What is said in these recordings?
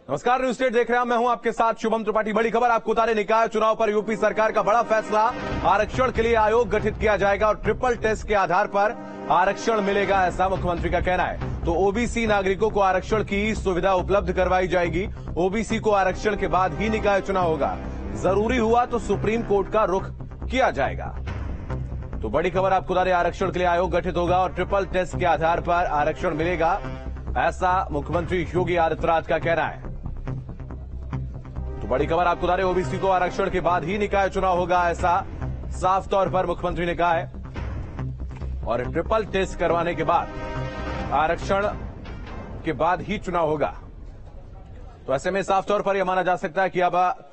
नमस्कार, news state देख रहे हैं, मैं हूं आपके साथ शुभम त्रिपाठी। बड़ी खबर आपको बता रहे, निकाय चुनाव पर यूपी सरकार का बड़ा फैसला। आरक्षण के लिए आयोग गठित किया जाएगा और ट्रिपल टेस्ट के आधार पर आरक्षण मिलेगा, ऐसा मुख्यमंत्री का कहना है। तो ओबीसी नागरिकों को आरक्षण की सुविधा उपलब्ध करवाई जाएगी। ओबीसी को आरक्षण के बाद ही निकाय चुनाव होगा। जरूरी हुआ तो सुप्रीम कोर्ट का रुख किया जाएगा। तो बड़ी खबर आपको बता रहे, आरक्षण के लिए आयोग गठित होगा और ट्रिपल टेस्ट के आधार पर आरक्षण मिलेगा, ऐसा मुख्यमंत्री योगी आदित्यनाथ का कहना है। बड़ी खबर आपको बता रहे, ओबीसी को आरक्षण के बाद ही निकाय चुनाव होगा, ऐसा साफ तौर पर मुख्यमंत्री ने कहा है। और ट्रिपल टेस्ट करवाने के बाद आरक्षण के बाद ही चुनाव होगा। तो ऐसे में साफ तौर पर यह माना जा सकता है कि अब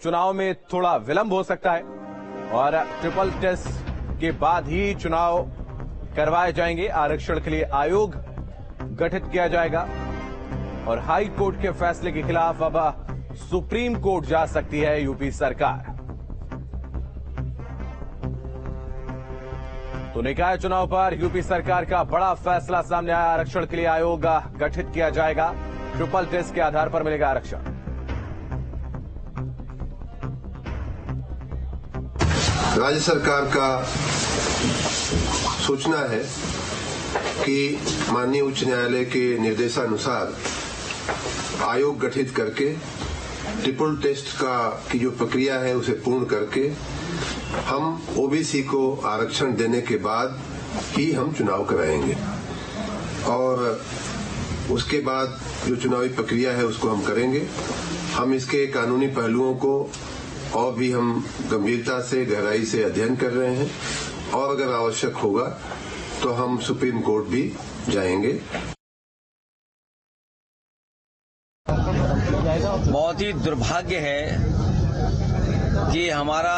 चुनाव में थोड़ा विलंब हो सकता है और ट्रिपल टेस्ट के बाद ही चुनाव करवाए जाएंगे। आरक्षण के लिए आयोग गठित किया जाएगा और हाई कोर्ट के फैसले के खिलाफ अब सुप्रीम कोर्ट जा सकती है यूपी सरकार। तो निकाय चुनाव पर यूपी सरकार का बड़ा फैसला सामने आया। आरक्षण के लिए आयोग गठित किया जाएगा, ट्रिपल टेस्ट के आधार पर मिलेगा आरक्षण। राज्य सरकार का सूचना है कि माननीय उच्च न्यायालय के निर्देशानुसार आयोग गठित करके ट्रिपल टेस्ट की जो प्रक्रिया है उसे पूर्ण करके हम ओबीसी को आरक्षण देने के बाद ही हम चुनाव कराएंगे और उसके बाद जो चुनावी प्रक्रिया है उसको हम करेंगे। हम इसके कानूनी पहलुओं को और भी हम गंभीरता से गहराई से अध्ययन कर रहे हैं और अगर आवश्यक होगा तो हम सुप्रीम कोर्ट भी जाएंगे। बहुत ही दुर्भाग्य है कि हमारा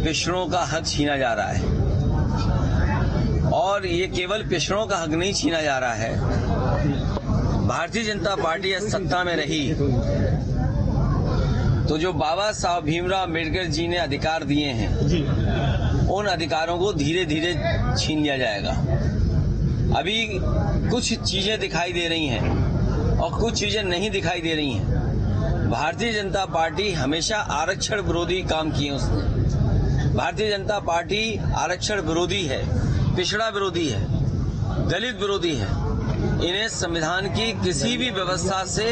पिछड़ों का हक छीना जा रहा है और ये केवल पिछड़ों का हक नहीं छीना जा रहा है। भारतीय जनता पार्टी सत्ता में रही तो जो बाबा साहब भीमराव अम्बेडकर जी ने अधिकार दिए हैं उन अधिकारों को धीरे धीरे छीन लिया जाएगा। अभी कुछ चीजें दिखाई दे रही हैं और कुछ चीजें नहीं दिखाई दे रही हैं। भारतीय जनता पार्टी हमेशा आरक्षण विरोधी काम किए उसने। भारतीय जनता पार्टी आरक्षण विरोधी है, पिछड़ा विरोधी है, दलित विरोधी है। इन्हें संविधान की किसी भी व्यवस्था से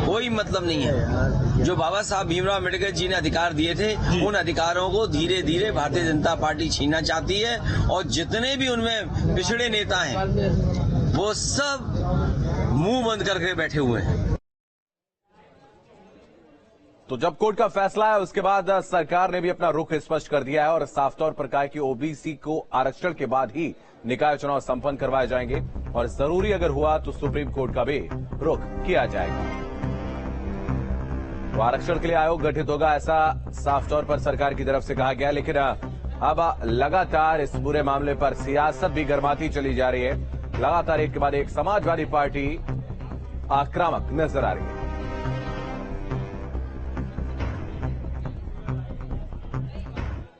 कोई मतलब नहीं है। जो बाबा साहब भीमराव अम्बेडकर जी ने अधिकार दिए थे उन अधिकारों को धीरे धीरे भारतीय जनता पार्टी छीनना चाहती है और जितने भी उनमें पिछड़े नेता हैं वो सब मुंह बंद करके बैठे हुए हैं। तो जब कोर्ट का फैसला है उसके बाद सरकार ने भी अपना रुख स्पष्ट कर दिया है और साफ तौर पर कहा है कि ओबीसी को आरक्षण के बाद ही निकाय चुनाव संपन्न करवाए जाएंगे और जरूरी अगर हुआ तो सुप्रीम कोर्ट का भी रुख किया जाएगा। तो आरक्षण के लिए आयोग गठित होगा, ऐसा साफ तौर पर सरकार की तरफ से कहा गया। लेकिन अब लगातार इस पूरे मामले पर सियासत भी गर्माती चली जा रही है। लगातार एक के बाद एक समाजवादी पार्टी आक्रामक नजर आ रही है।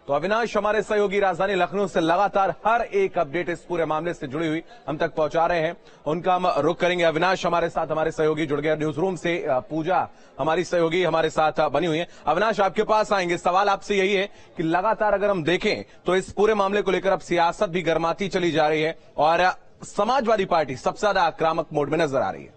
तो अविनाश हमारे सहयोगी राजधानी लखनऊ से लगातार हर एक अपडेट इस पूरे मामले से जुड़ी हुई हम तक पहुंचा रहे हैं, उनका हम रुख करेंगे। अविनाश हमारे साथ, हमारे सहयोगी जुड़ गए न्यूज रूम से। पूजा हमारी सहयोगी हमारे साथ बनी हुई है। अविनाश, आपके पास आएंगे। सवाल आपसे यही है कि लगातार अगर हम देखें तो इस पूरे मामले को लेकर अब सियासत भी गर्माती चली जा रही है और समाजवादी पार्टी सबसे ज्यादा आक्रामक मोड में नजर आ रही है।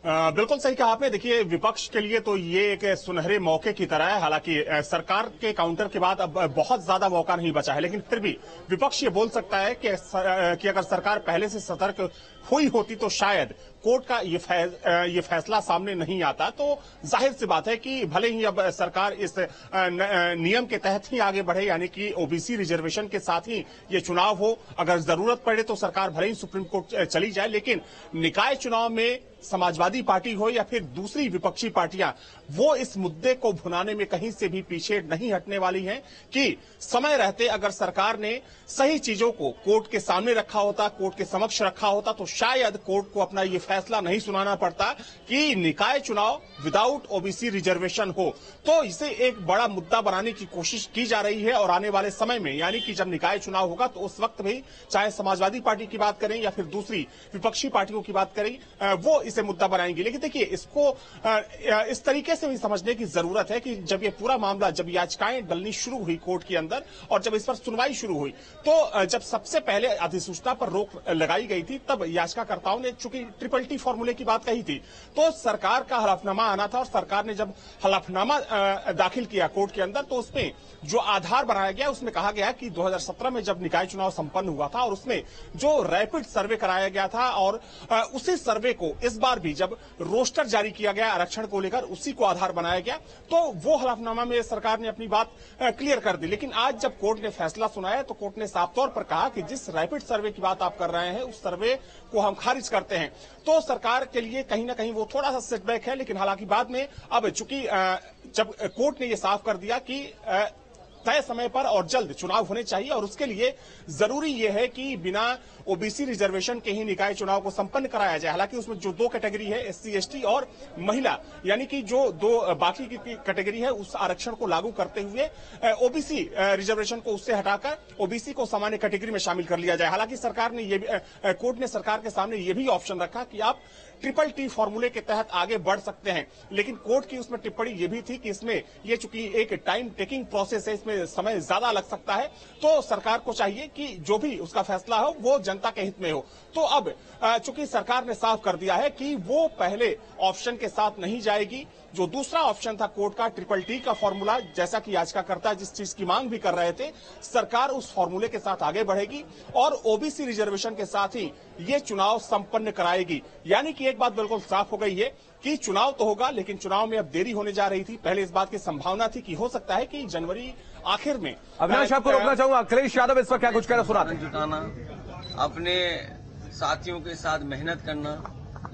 बिल्कुल सही कहा आपने। देखिए, विपक्ष के लिए तो ये एक सुनहरे मौके की तरह है। हालांकि सरकार के काउंटर के बाद अब बहुत ज्यादा मौका नहीं बचा है, लेकिन फिर भी विपक्ष ये बोल सकता है कि अगर सरकार पहले से सतर्क हुई होती तो शायद कोर्ट का ये फैसला सामने नहीं आता। तो जाहिर सी बात है कि भले ही अब सरकार इस नियम के तहत ही आगे बढ़े, यानी कि ओबीसी रिजर्वेशन के साथ ही ये चुनाव हो, अगर जरूरत पड़े तो सरकार भले ही सुप्रीम कोर्ट चली जाए, लेकिन निकाय चुनाव में समाजवादी पार्टी हो या फिर दूसरी विपक्षी पार्टियां, वो इस मुद्दे को भुनाने में कहीं से भी पीछे नहीं हटने वाली हैं कि समय रहते अगर सरकार ने सही चीजों को कोर्ट के सामने रखा होता, कोर्ट के समक्ष रखा होता, तो शायद कोर्ट को अपना ये फैसला नहीं सुनाना पड़ता कि निकाय चुनाव विदाउट ओबीसी रिजर्वेशन हो। तो इसे एक बड़ा मुद्दा बनाने की कोशिश की जा रही है और आने वाले समय में, यानी कि जब निकाय चुनाव होगा तो उस वक्त भी चाहे समाजवादी पार्टी की बात करें या फिर दूसरी विपक्षी पार्टियों की बात करें, वो इसे मुद्दा बनाएंगे। लेकिन देखिए, इसको इस तरीके से भी समझने की जरूरत है कि जब ये पूरा मामला, जब याचिकाएं डलनी शुरू हुई कोर्ट के अंदर और जब इस पर सुनवाई शुरू हुई, तो जब सबसे पहले अधिसूचना पर रोक लगाई गई थी, तब याचिकाकर्ताओं ने चूंकि ट्रिपल टी फॉर्मूले की बात कही थी, तो सरकार का हलफनामा आना था और सरकार ने जब हलफनामा दाखिल किया कोर्ट के अंदर, तो उसमें जो आधार बनाया गया उसमें कहा गया कि 2017 में जब निकाय चुनाव संपन्न हुआ था और उसमें जो रैपिड सर्वे कराया गया था और उसी सर्वे को इस बार भी जब रोस्टर जारी किया गया आरक्षण को लेकर, उसी को आधार बनाया गया, तो वो हलफनामा में सरकार ने अपनी बात क्लियर कर दी। लेकिन आज जब कोर्ट ने फैसला सुनाया तो कोर्ट ने साफ तौर पर कहा कि जिस रैपिड सर्वे की बात आप कर रहे हैं उस सर्वे को हम खारिज करते हैं। तो सरकार के लिए कहीं ना कहीं वो थोड़ा सा सेटबैक है, लेकिन हालांकि बाद में अब चूंकि जब कोर्ट ने ये साफ कर दिया कि तय समय पर और जल्द चुनाव होने चाहिए और उसके लिए जरूरी यह है कि बिना ओबीसी रिजर्वेशन के ही निकाय चुनाव को संपन्न कराया जाए। हालांकि उसमें जो दो कैटेगरी है, एससी एसटी और महिला, यानी कि जो दो बाकी की कैटेगरी है, उस आरक्षण को लागू करते हुए ओबीसी रिजर्वेशन को उससे हटाकर ओबीसी को सामान्य कैटेगरी में शामिल कर लिया जाए। हालांकि सरकार ने कोर्ट ने सरकार के सामने ये भी ऑप्शन रखा कि आप ट्रिपल टी फॉर्मूले के तहत आगे बढ़ सकते हैं, लेकिन कोर्ट की उसमें टिप्पणी ये भी थी कि इसमें ये चूंकि एक टाइम टेकिंग प्रोसेस है, इसमें समय ज्यादा लग सकता है, तो सरकार को चाहिए कि जो भी उसका फैसला हो वो जनता के हित में हो। तो अब चूंकि सरकार ने साफ कर दिया है कि वो पहले ऑप्शन के साथ नहीं जाएगी, जो दूसरा ऑप्शन था कोर्ट का ट्रिपल टी का फॉर्मूला, जैसा कि याचिकाकर्ता जिस चीज की मांग भी कर रहे थे, सरकार उस फॉर्मूले के साथ आगे बढ़ेगी और ओबीसी रिजर्वेशन के साथ ही ये चुनाव संपन्न कराएगी। यानी कि एक बात बिल्कुल साफ हो गई है कि चुनाव तो होगा, लेकिन चुनाव में अब देरी होने जा रही थी। पहले इस बात की संभावना थी कि हो सकता है कि जनवरी आखिर में। अविनाश, आपको रोकना चाहूंगा, अखिलेश यादव इस वक्त क्या कुछ कह रहे सुनाते। जुटाना, अपने साथियों के साथ मेहनत करना,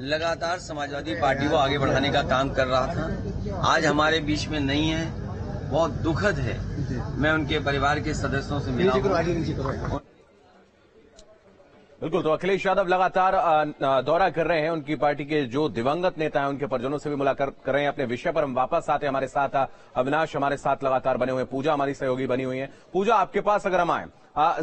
लगातार समाजवादी पार्टी को आगे बढ़ाने का काम कर रहा था। आज हमारे बीच में नहीं है, बहुत दुखद है। मैं उनके परिवार के सदस्यों से मिला हूं। बिल्कुल, तो अखिलेश यादव लगातार दौरा कर रहे हैं, उनकी पार्टी के जो दिवंगत नेता हैं उनके परिजनों से भी मुलाकात कर रहे हैं। अपने विषय पर हम वापस आते हैं। हमारे साथ अविनाश हमारे साथ लगातार बने हुए हैं, पूजा हमारी सहयोगी बनी हुई है। पूजा, आपके पास अगर हम आए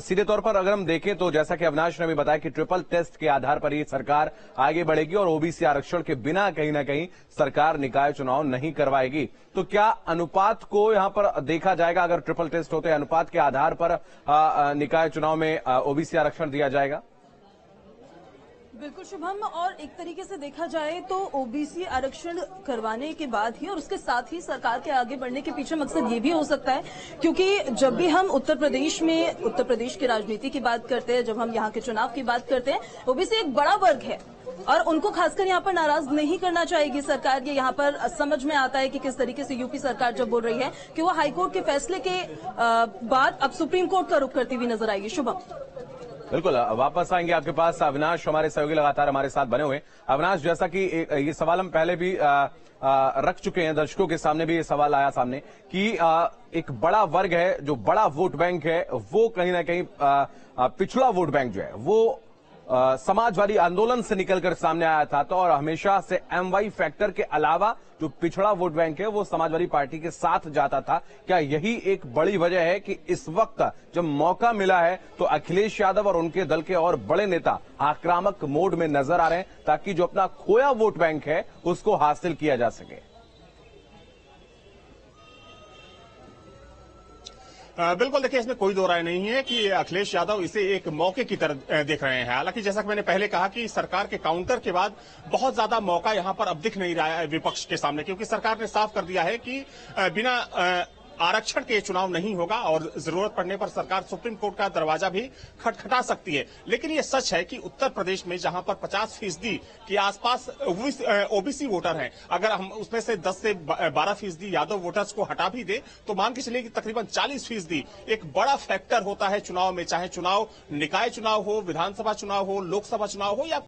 सीधे तौर पर अगर हम देखें तो जैसा कि अविनाश ने भी बताया कि ट्रिपल टेस्ट के आधार पर ही सरकार आगे बढ़ेगी और ओबीसी आरक्षण के बिना कहीं ना कहीं सरकार निकाय चुनाव नहीं करवाएगी। तो क्या अनुपात को यहां पर देखा जाएगा? अगर ट्रिपल टेस्ट होते अनुपात के आधार पर निकाय चुनाव में ओबीसी आरक्षण दिया जाएगा? बिल्कुल शुभम, और एक तरीके से देखा जाए तो ओबीसी आरक्षण करवाने के बाद ही और उसके साथ ही सरकार के आगे बढ़ने के पीछे मकसद ये भी हो सकता है, क्योंकि जब भी हम उत्तर प्रदेश की राजनीति की बात करते हैं, जब हम यहाँ के चुनाव की बात करते हैं, ओबीसी एक बड़ा वर्ग है और उनको खासकर यहाँ पर नाराज नहीं करना चाहेगी सरकार। ये यहाँ पर समझ में आता है कि किस तरीके से यूपी सरकार जब बोल रही है कि वो हाईकोर्ट के फैसले के बाद अब सुप्रीम कोर्ट का रुख करती हुई नजर आएगी। शुभम, बिल्कुल, वापस आएंगे आपके पास। अविनाश हमारे सहयोगी लगातार हमारे साथ बने हुए। अविनाश, जैसा कि ये सवाल हम पहले भी रख चुके हैं, दर्शकों के सामने भी ये सवाल आया सामने कि एक बड़ा वर्ग है, जो बड़ा वोट बैंक है, वो कहीं ना कहीं पिछड़ा वोट बैंक जो है वो समाजवादी आंदोलन से निकलकर सामने आया था। तो और हमेशा से एमवाई फैक्टर के अलावा जो पिछड़ा वोट बैंक है वो समाजवादी पार्टी के साथ जाता था। क्या यही एक बड़ी वजह है कि इस वक्त जब मौका मिला है तो अखिलेश यादव और उनके दल के और बड़े नेता आक्रामक मोड में नजर आ रहे हैं ताकि जो अपना खोया वोट बैंक है उसको हासिल किया जा सके? बिल्कुल, देखिए, इसमें कोई दो राय नहीं है कि अखिलेश यादव इसे एक मौके की तरह देख रहे हैं। हालांकि जैसा कि मैंने पहले कहा कि सरकार के काउंटर के बाद बहुत ज्यादा मौका यहां पर अब दिख नहीं रहा है विपक्ष के सामने, क्योंकि सरकार ने साफ कर दिया है कि बिना आरक्षण के चुनाव नहीं होगा और जरूरत पड़ने पर सरकार सुप्रीम कोर्ट का दरवाजा भी खटखटा सकती है। लेकिन ये सच है कि उत्तर प्रदेश में जहां पर 50% के आसपास ओबीसी वोटर हैं, अगर हम उसमें से 10 से 12% यादव वोटर्स को हटा भी दे तो मान के चलिए कि तकरीबन 40% एक बड़ा फैक्टर होता है चुनाव में, चाहे चुनाव निकाय चुनाव हो, विधानसभा चुनाव हो, लोकसभा चुनाव हो या